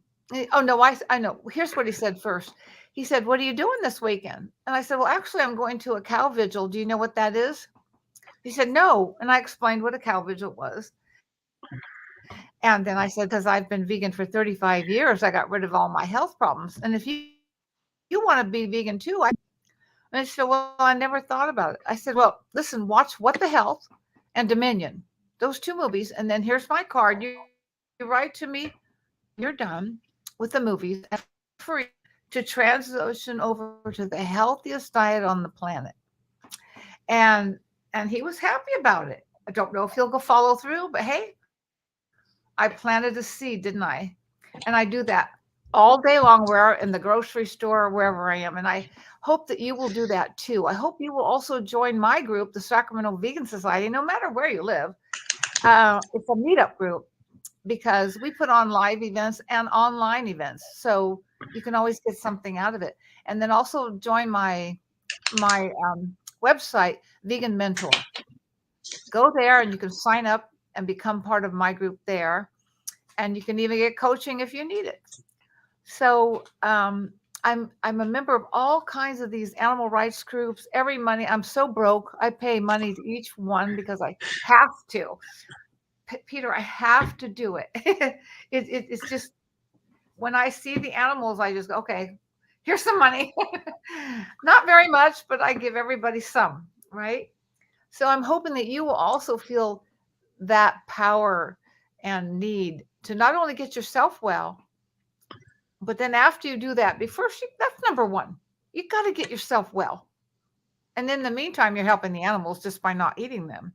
Oh, no, I know. Here's what he said first. He said, "What are you doing this weekend?" And I said, "Well, actually, I'm going to a cow vigil. Do you know what that is?" He said, "No." And I explained what a cow vigil was. And then I said, because I've been vegan for 35 years, I got rid of all my health problems. And if you want to be vegan too, and he said, "Well, I never thought about it." I said, "Well, listen, watch What the Health and Dominion, those two movies. And then here's my card. You write to me, you're done with the movies, and free to transition over to the healthiest diet on the planet." And he was happy about it. I don't know if he'll go follow through, but hey, I planted a seed, didn't I? And I do that all day long, where in the grocery store or wherever I am. And I hope that you will do that too. I hope you will also join my group, the Sacramento Vegan Society, no matter where you live. It's a meetup group because we put on live events and online events. So you can always get something out of it. And then also join my website, Vegan Mentor. Go there and you can sign up and become part of my group there. And you can even get coaching if you need it. So I'm a member of all kinds of these animal rights groups. Every money, I'm so broke. I pay money to each one because I have to. Peter, I have to do it. It's just when I see the animals, I just go, okay, here's some money. Not very much, but I give everybody some, right? So I'm hoping that you will also feel that power and need to not only get yourself well, but then after you do that, that's number one. You got to get yourself well. And in the meantime, you're helping the animals just by not eating them.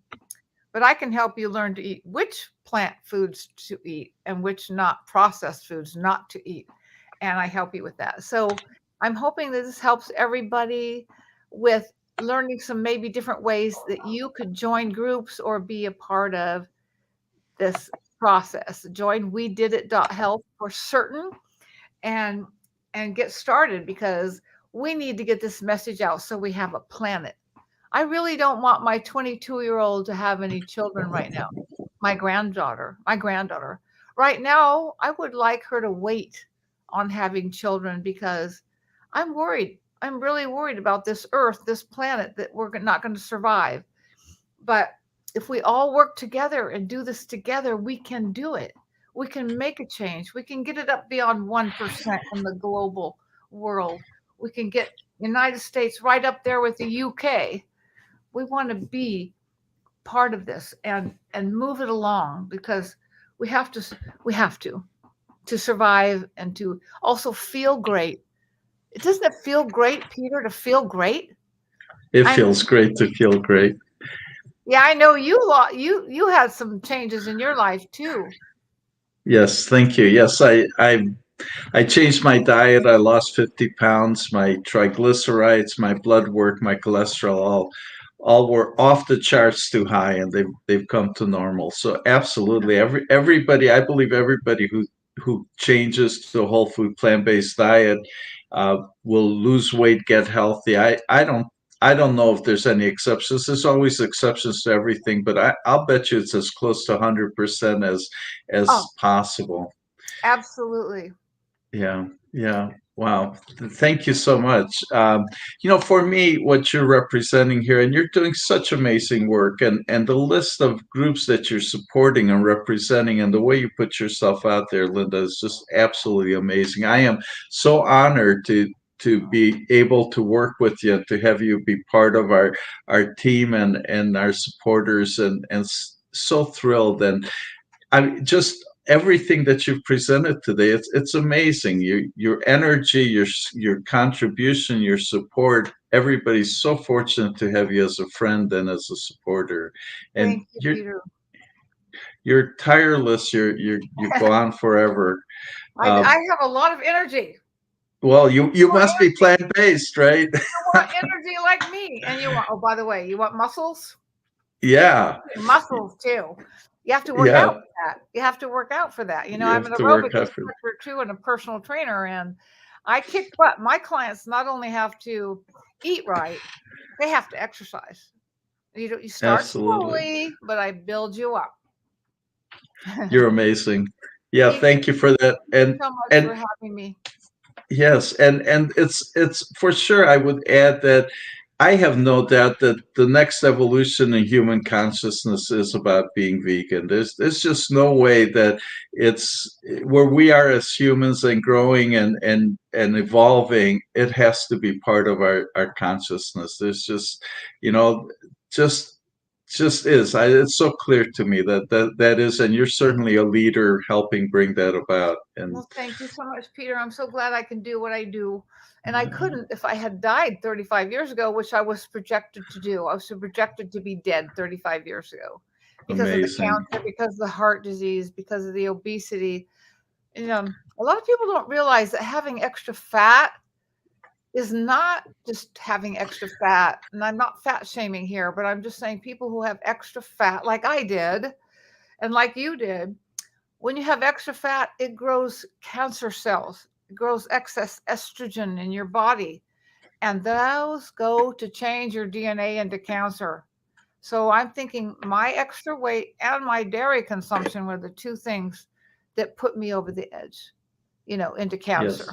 But I can help you learn to eat which plant foods to eat and which not processed foods not to eat. And I help you with that. So I'm hoping that this helps everybody with learning some maybe different ways that you could join groups or be a part of this process. Join wedidit.health for certain and get started because we need to get this message out so we have a planet. I really don't want my 22-year-old to have any children right now. My granddaughter. Right now, I would like her to wait on having children because I'm worried. I'm really worried about this earth, this planet that we're not going to survive. But if we all work together and do this together, we can do it. We can make a change. We can get it up beyond 1% in the global world. We can get United States right up there with the UK. We want to be part of this and move it along because we have to survive and to also feel great. Doesn't it feel great, Peter, to feel great? It feels great to feel great. Yeah, I know you had some changes in your life too. Yes, thank you. Yes, I changed my diet. I lost 50 pounds. My triglycerides, my blood work, my cholesterol, all were off the charts too high, and they've come to normal. So absolutely, everybody, I believe everybody who changes to a whole food plant-based diet will lose weight, get healthy. I don't know if there's any exceptions. There's always exceptions to everything, but I'll bet you it's as close to 100% as Oh, possible. absolutely. Yeah, yeah. Wow. Thank you so much. For me, what you're representing here, and you're doing such amazing work, and the list of groups that you're supporting and representing, and the way you put yourself out there, Linda, is just absolutely amazing. I am so honored to be able to work with you, to have you be part of our team and our supporters, and so thrilled. And I just everything that you've presented today, it's amazing. Your energy, your contribution, your support. Everybody's so fortunate to have you as a friend and as a supporter. And Thank you, Peter. you're tireless. You go on forever. I Um, have a lot of energy. well, you must be plant based, right? You want energy like me, and you want. Oh, by the way, you want muscles? Yeah, Muscles too. You have to work out yeah. for that. You have to work out for that. You I'm have an to aerobic work hard for. instructor too and a personal trainer, and I kick butt. My clients not only have to eat right, they have to exercise. You start Absolutely, slowly, but I build you up. you're amazing. Yeah, Peter, thank you for that. thank you And so much for and having me. Yes, and it's for sure. I would add that I have no doubt that the next evolution in human consciousness is about being vegan. There's just no way that it's where we are as humans and growing and evolving. It has to be part of our consciousness. There's just just is. It's so clear to me that is, and you're certainly a leader helping bring that about. And Well, thank you so much, Peter. I'm so glad I can do what I do. And I couldn't if I had died 35 years ago, which I was projected to do. I was projected to be dead 35 years ago because of the amazing. cancer, because of the heart disease, because of the obesity. And a lot of people don't realize that having extra fat is not just having extra fat. And I'm not fat shaming here, but I'm just saying people who have extra fat, like I did, and like you did, when you have extra fat, it grows cancer cells. It grows excess estrogen in your body. and those go to change your DNA into cancer. So I'm thinking my extra weight and my dairy consumption were the two things that put me over the edge, into Yes. cancer.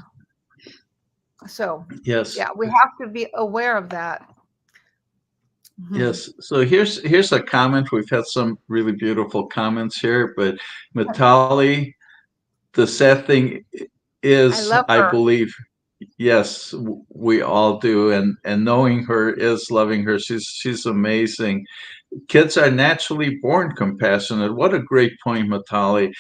So Yes. yeah, we have to be aware of that. Mhm. Yes. So here's a comment. We've had some really beautiful comments here, but Matali, the sad thing I is, love I her. believe, yes, we all do, and knowing her is loving her. She's amazing. Kids are naturally born compassionate. What a great point, Matali.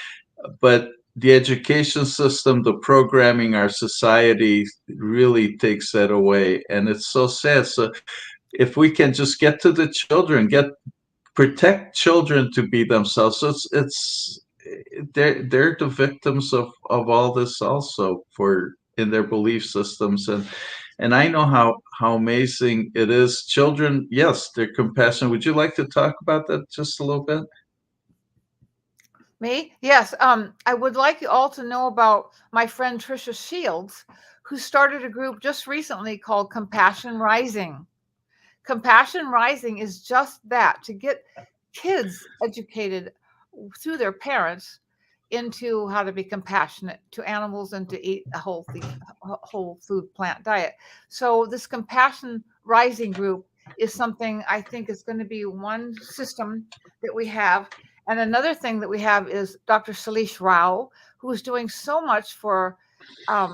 But the education system, the programming, our society really takes that away, and it's so sad. So if we can just get to the children, protect children to be themselves. So it's they're the victims of all this also for in their belief systems, and I know how amazing it is. Children, yes, they're compassionate. Would you like to talk about that just a little bit? Me? Yes. I would like you all to know about my friend Trisha Shields, who started a group just recently called Compassion Rising. Compassion Rising is just that, to get kids educated through their parents into how to be compassionate to animals and to eat a whole food plant diet. So this Compassion Rising group is something I think is going to be one system that we have. And another thing that we have is Dr. Salish Rao, who is doing so much for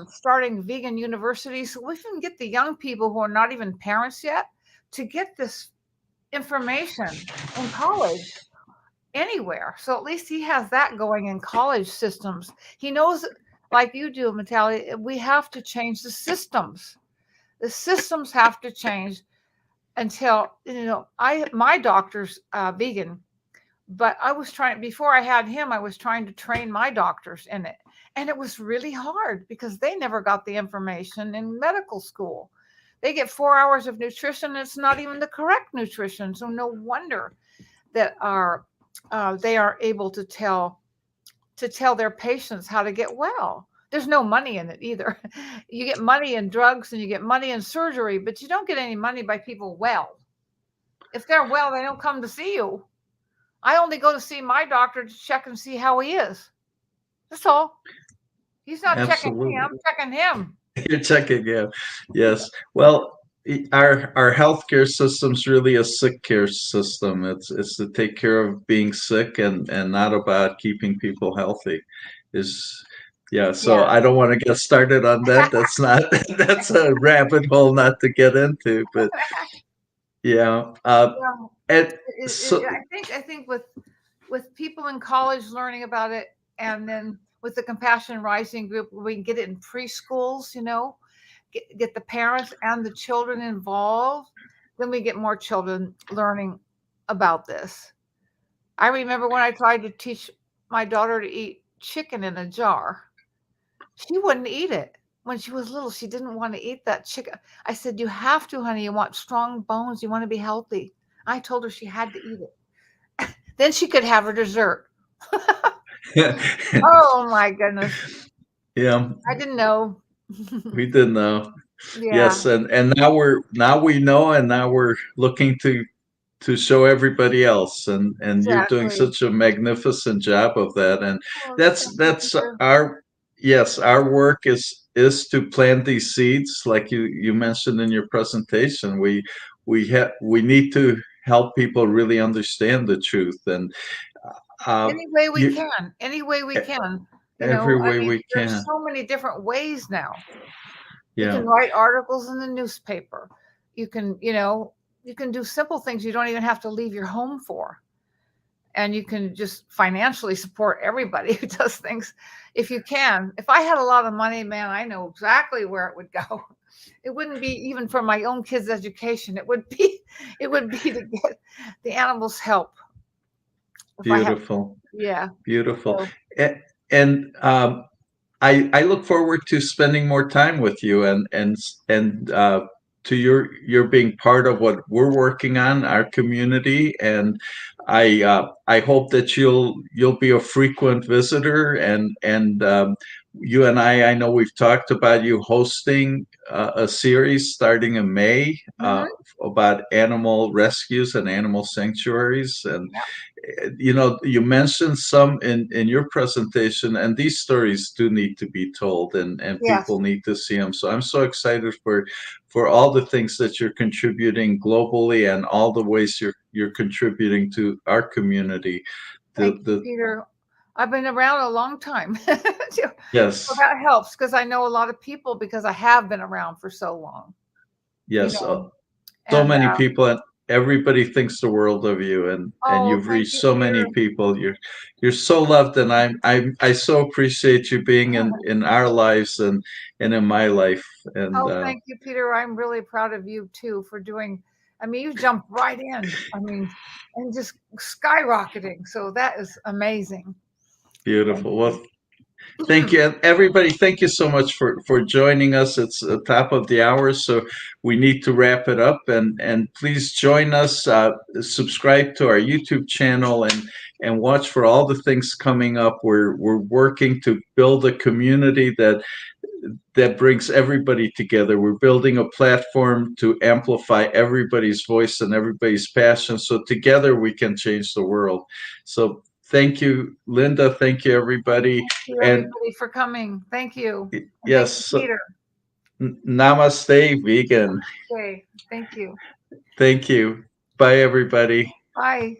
starting vegan universities. So we can get the young people who are not even parents yet to get this information in college anywhere. So at least he has that going in college systems. He knows, like you do, Matali, we have to change the systems. The systems have to change until, my doctor's vegan, but I was trying, before I had him, I was trying to train my doctors in it. And it was really hard because they never got the information in medical school. They get 4 hours of nutrition, and it's not even the correct nutrition. So no wonder that they are able to tell their patients how to get well. There's no money in it either. You get money in drugs and you get money in surgery, but you don't get any money by people well. If they're well, they don't come to see you. I only go to see my doctor to check and see how he is. That's all. He's not checking me, Absolutely. I'm checking him. You're checking, yeah. Yes. Well, our healthcare system's really a sick care system. It's to take care of being sick and not about keeping people healthy. Is Yeah. So Yeah. I don't want to get started on that. That's not that's a rabbit hole not to get into. But yeah. Well, And so I think with people in college learning about it, and then with the Compassion Rising group, we can get it in preschools, get the parents and the children involved, then we get more children learning about this. I remember when I tried to teach my daughter to eat chicken in a jar. She wouldn't eat it. When she was little, she didn't want to eat that chicken. I said, "You have to, honey. You want strong bones. You want to be healthy." I told her she had to eat it. Then she could have her dessert. Oh my goodness. yeah, I didn't know. we did know. Yeah, Yes, and now we know, and now we're looking to show everybody else, and you're doing exactly. such a magnificent job of that, and Oh, thank that's you. our yes, our work is to plant these seeds like you mentioned in your presentation. We need to help people really understand the truth, and Any way we you can. Any way we can. every I way mean, we there's can. so many different ways now. You can Yeah. write articles in the newspaper. You can, you can do simple things you don't even have to leave your home for. And you can just financially support everybody who does things if you can. If I had a lot of money, man, I know exactly where it would go. It wouldn't be even for my own kids' education. It would be to get the animals help. If I had, Beautiful. yeah. Beautiful. So And I look forward to spending more time with you and to your being part of what we're working on, our community, and I hope that you'll be a frequent visitor and you and I know we've talked about you hosting a series starting in May Mhm. about animal rescues and animal sanctuaries. And Yeah. you mentioned some in your presentation, and these stories do need to be told, and Yes. people need to see them. So I'm so excited for all the things that you're contributing globally and all the ways you're contributing to our community. Thank you, The Peter. I've been around a long time. So Yes, that helps because I know a lot of people because I have been around for so long, you yes. know. So And many people, and everybody thinks the world of you, and oh, you've thank reached you, so many Peter. people. You're so loved, and I so appreciate you being in our lives and in my life. And Oh, thank you, Peter. I'm really proud of you too for doing. I mean, you jumped right in. I mean, and just skyrocketing. So that is amazing. Thank beautiful. Well, thank you. you, and everybody. Thank you so much for joining us. It's the top of the hour, so we need to wrap it up. And please join us. Subscribe to our YouTube channel and watch for all the things coming up. We're working to build a community that brings everybody together. We're building a platform to amplify everybody's voice and everybody's passion, so together we can change the world. So thank you, Linda. Thank you, everybody. Thank you, And everybody, for coming. Thank you. And thank you, yes, Peter. namaste, vegan. Okay. Thank you. Thank you. Bye, everybody. Bye.